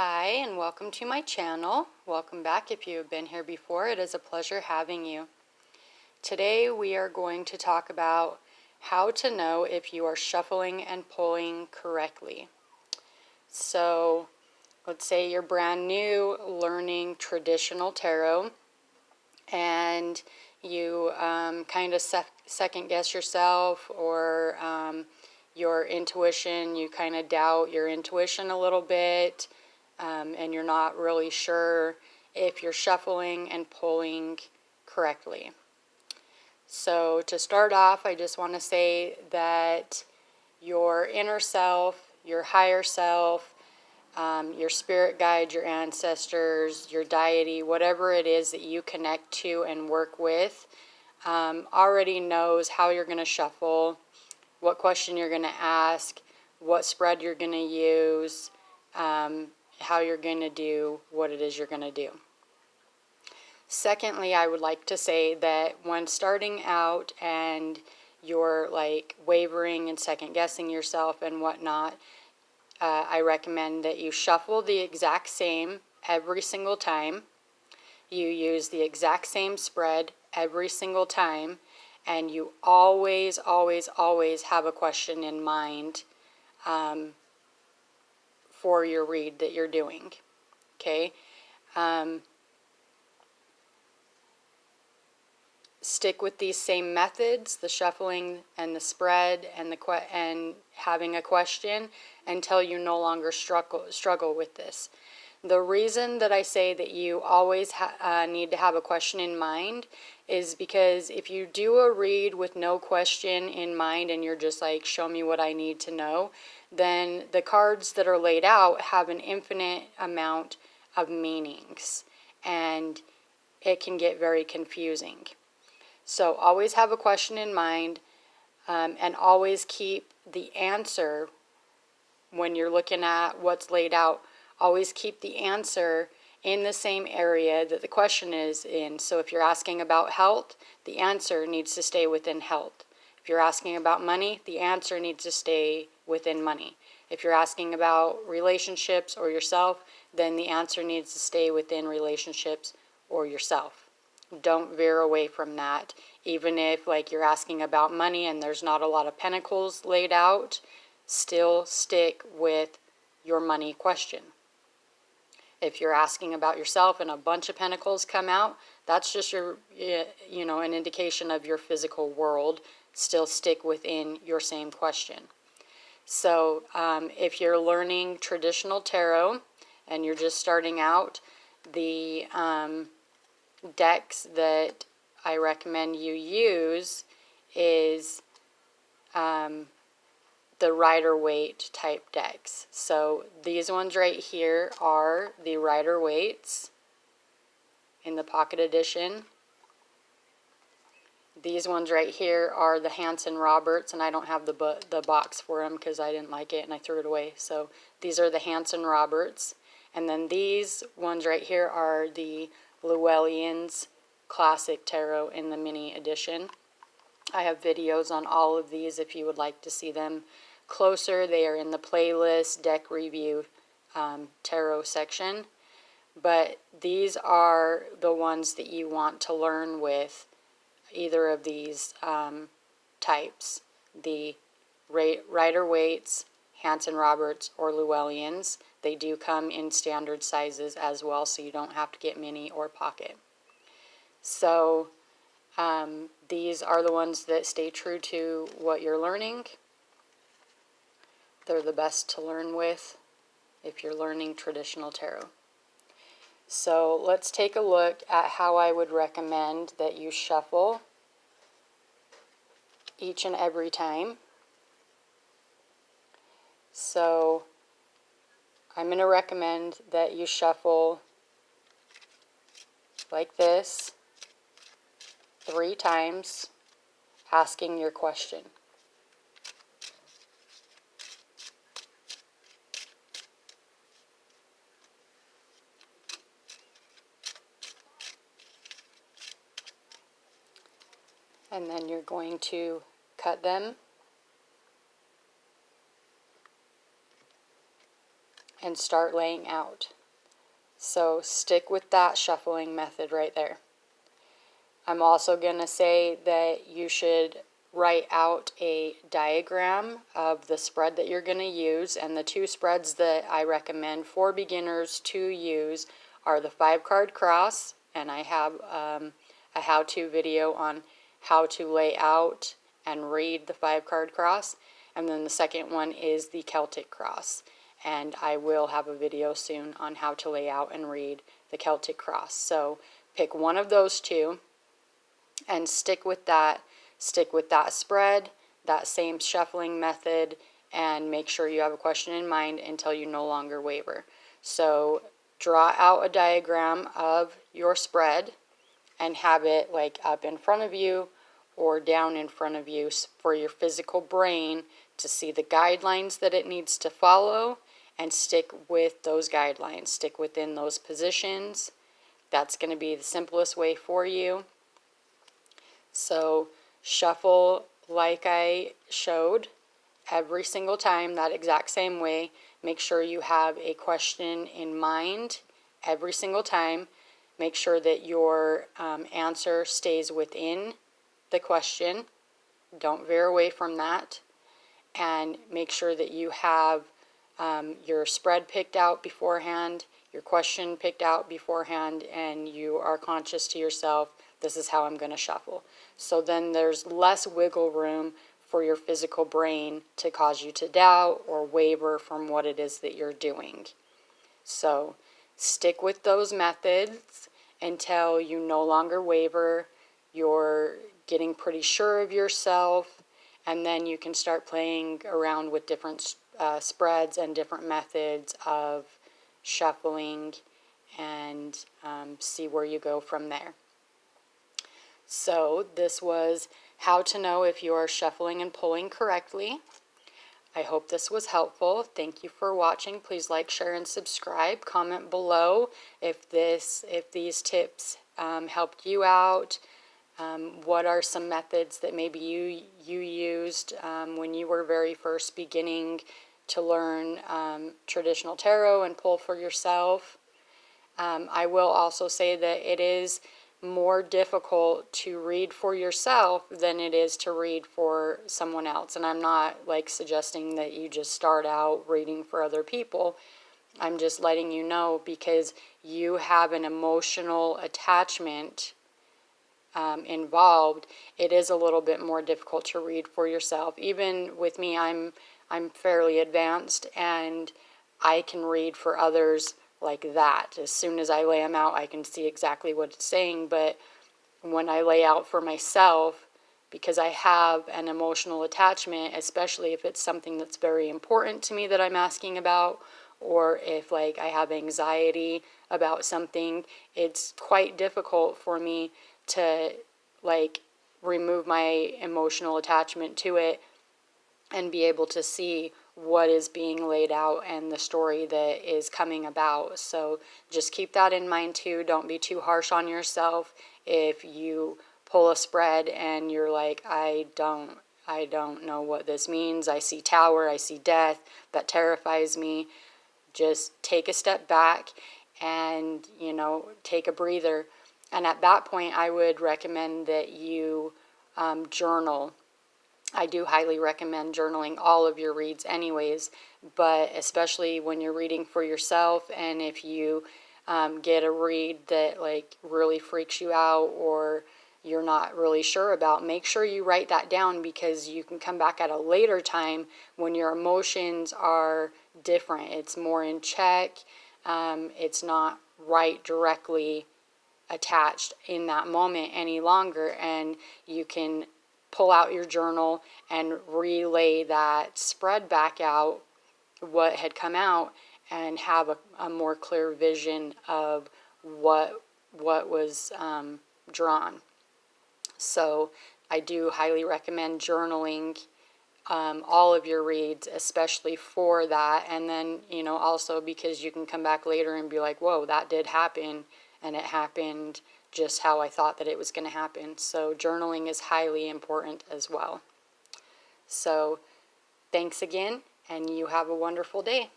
Hi, and welcome to my channel. Welcome back if you have been here before. It is a pleasure having you. Today we are going to talk about how to know if you are shuffling and pulling correctly. So let's say you're brand new learning traditional tarot and you kind of second guess yourself, or your intuition, you kind of doubt your intuition a little bit, and you're not really sure if you're shuffling and pulling correctly. So to start off, I just want to say that your inner self, your higher self, your spirit guide, your ancestors, your deity, whatever it is that you connect to and work with, already knows how you're going to shuffle, what question you're going to ask, what spread you're going to use, how you're going to do what it is you're going to do. Secondly, I would like to say that when starting out and you're like wavering and second guessing yourself and whatnot, I recommend that you shuffle the exact same every single time. You use the exact same spread every single time, and you always, always, always have a question in mind for your read that you're doing. Okay? Stick with these same methods, the shuffling and the spread and and having a question, until you no longer struggle with this. The reason that I say that you always need to have a question in mind is because if you do a read with no question in mind and you're just like, show me what I need to know, then the cards that are laid out have an infinite amount of meanings, and it can get very confusing. So always have a question in mind, and always keep the answer when you're looking at what's laid out. Always keep the answer in the same area that the question is in. So if you're asking about health, the answer needs to stay within health. If you're asking about money, the answer needs to stay within money. If you're asking about relationships or yourself, then the answer needs to stay within relationships or yourself. Don't veer away from that. Even if like you're asking about money and there's not a lot of pentacles laid out, still stick with your money question. If you're asking about yourself and a bunch of pentacles come out, that's just your, an indication of your physical world. Still stick within your same question. So if you're learning traditional tarot and you're just starting out, the decks that I recommend you use is the Rider-Waite type decks. So these ones right here are the Rider-Waites in the Pocket Edition. These ones right here are the Hanson-Roberts, and I don't have the box for them because I didn't like it and I threw it away. So these are the Hanson-Roberts. And then these ones right here are the Llewellyn's Classic Tarot in the mini edition. I have videos on all of these if you would like to see them closer. They are in the playlist deck review tarot section. But these are the ones that you want to learn with either of these types. The Rider-Waites, Hanson-Roberts, or Llewellyn's. They do come in standard sizes as well, so you don't have to get mini or pocket. So these are the ones that stay true to what you're learning. They're the best to learn with if you're learning traditional tarot. So let's take a look at how I would recommend that you shuffle each and every time. So I'm going to recommend that you shuffle like this 3 times, asking your question. And then you're going to cut them and start laying out. So stick with that shuffling method right there. I'm also going to say that you should write out a diagram of the spread that you're going to use, and the two spreads that I recommend for beginners to use are the 5-card cross, and I have a how-to video on how to lay out and read the 5-card cross, and then the second one is the Celtic cross, and I will have a video soon on how to lay out and read the Celtic cross. So pick one of those two and stick with that spread, that same shuffling method, and make sure you have a question in mind until you no longer waver. So draw out a diagram of your spread and have it like up in front of you or down in front of you for your physical brain to see the guidelines that it needs to follow, and stick with those guidelines, stick within those positions. That's going to be the simplest way for you. So shuffle like I showed every single time, that exact same way. Make sure you have a question in mind every single time. Make sure that your answer stays within the question. Don't veer away from that. And make sure that you have your spread picked out beforehand, your question picked out beforehand, and you are conscious to yourself, this is how I'm going to shuffle. So then there's less wiggle room for your physical brain to cause you to doubt or waver from what it is that you're doing. So stick with those methods until you no longer waver, you're getting pretty sure of yourself, and then you can start playing around with different spreads and different methods of shuffling and see where you go from there. So this was how to know if you are shuffling and pulling correctly. I hope this was helpful. Thank you for watching. Please like, share, and subscribe. Comment below if these tips helped you out. What are some methods that maybe you used when you were very first beginning to learn traditional tarot and pull for yourself? I will also say that it is more difficult to read for yourself than it is to read for someone else. And I'm not like suggesting that you just start out reading for other people. I'm just letting you know because you have an emotional attachment involved. It is a little bit more difficult to read for yourself. Even with me, I'm fairly advanced and I can read for others like that. As soon as I lay them out, I can see exactly what it's saying. But when I lay out for myself, because I have an emotional attachment, especially if it's something that's very important to me that I'm asking about, or if like I have anxiety about something, it's quite difficult for me to like remove my emotional attachment to it and be able to see what is being laid out and the story that is coming about. So just keep that in mind too. Don't be too harsh on yourself if you pull a spread and you're like, I don't know what this means. I see tower, I see death, that terrifies me. Just take a step back and, take a breather. And at that point, I would recommend that you journal. I do highly recommend journaling all of your reads anyways, but especially when you're reading for yourself, and if you get a read that like really freaks you out or you're not really sure about, make sure you write that down, because you can come back at a later time when your emotions are different. It's more in check. It's not right directly attached in that moment any longer, and you can pull out your journal and relay that spread back out, what had come out, and have a more clear vision of what was drawn. So I do highly recommend journaling all of your reads, especially for that. And then, also because you can come back later and be like, whoa, that did happen, and it happened just how I thought that it was going to happen. So journaling is highly important as well. So thanks again, and you have a wonderful day.